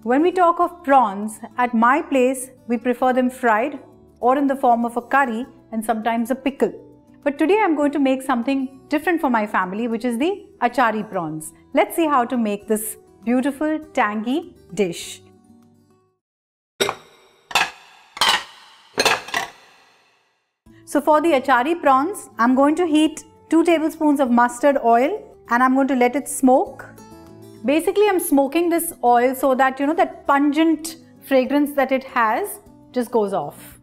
When we talk of prawns, at my place, we prefer them fried or in the form of a curry and sometimes a pickle. But today I'm going to make something different for my family, which is the Achari prawns. Let's see how to make this beautiful, tangy dish. So for the Achari prawns, I'm going to heat 2 tablespoons of mustard oil and I'm going to let it smoke. Basically, I'm smoking this oil so that, that pungent fragrance that it has just goes off.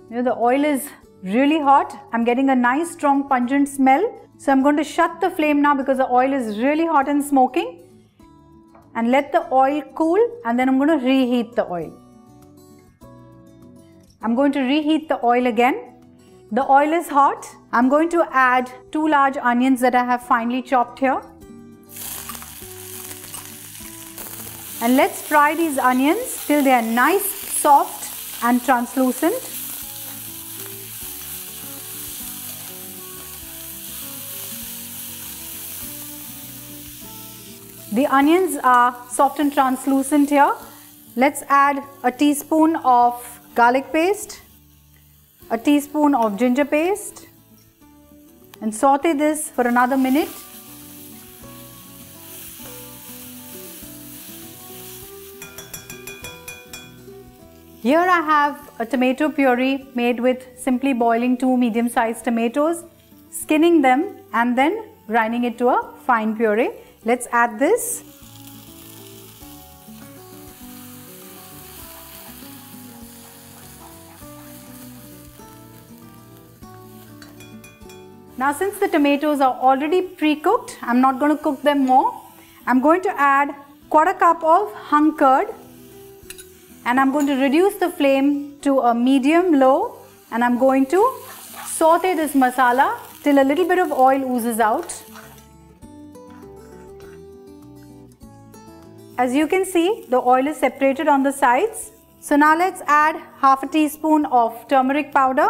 The oil is really hot. I'm getting a nice strong pungent smell. So I'm going to shut the flame now because the oil is really hot and smoking. And let the oil cool and then I'm going to reheat the oil. I'm going to reheat the oil again. The oil is hot. I'm going to add 2 large onions that I have finely chopped here. And let's fry these onions till they are nice, soft and translucent. The onions are soft and translucent here. Let's add a teaspoon of garlic paste, a teaspoon of ginger paste and saute this for another minute. Here I have a tomato puree made with simply boiling 2 medium-sized tomatoes, skinning them and then grinding it to a fine puree. Let's add this. Now since the tomatoes are already pre-cooked, I'm not going to cook them more. I'm going to add 1/4 cup of hung curd and I'm going to reduce the flame to a medium-low and I'm going to saute this masala till a little bit of oil oozes out. As you can see, the oil is separated on the sides. So now let's add half a teaspoon of turmeric powder,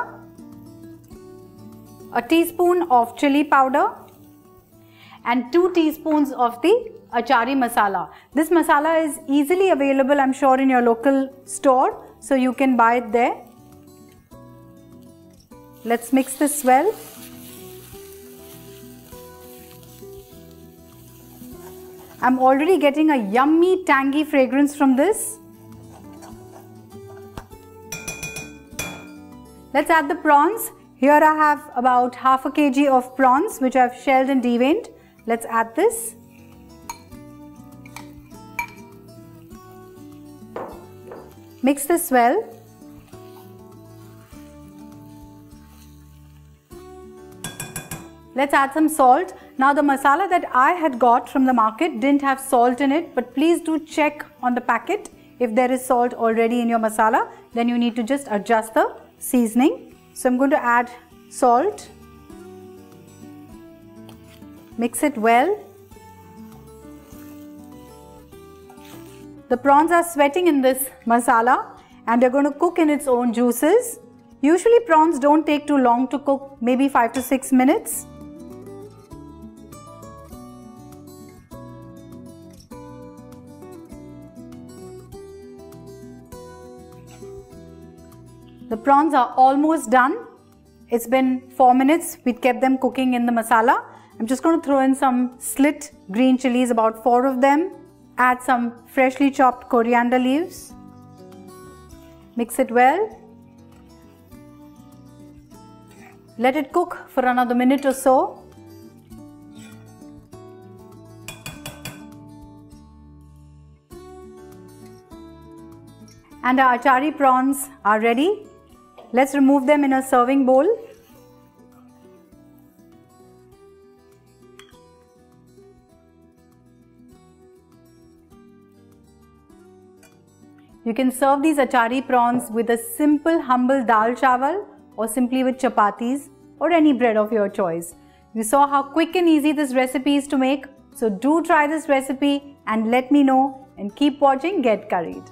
a teaspoon of chili powder and 2 teaspoons of the Achari masala. This masala is easily available, I'm sure, in your local store, so you can buy it there. Let's mix this well. I'm already getting a yummy tangy fragrance from this. Let's add the prawns. Here I have about half a kg of prawns which I've shelled and deveined. Let's add this. Mix this well. Let's add some salt. Now the masala that I had got from the market didn't have salt in it, but please do check on the packet. If there is salt already in your masala, then you need to just adjust the seasoning. So I'm going to add salt. Mix it well. The prawns are sweating in this masala and they're going to cook in its own juices. Usually prawns don't take too long to cook, maybe 5 to 6 minutes. The prawns are almost done. It's been 4 minutes. We kept them cooking in the masala. I'm just going to throw in some slit green chilies, about 4 of them. Add some freshly chopped coriander leaves. Mix it well. Let it cook for another minute or so. And our Achari prawns are ready. Let's remove them in a serving bowl. You can serve these Achari prawns with a simple humble dal chawal or simply with chapatis or any bread of your choice. You saw how quick and easy this recipe is to make. So do try this recipe and let me know, and keep watching Get Curried.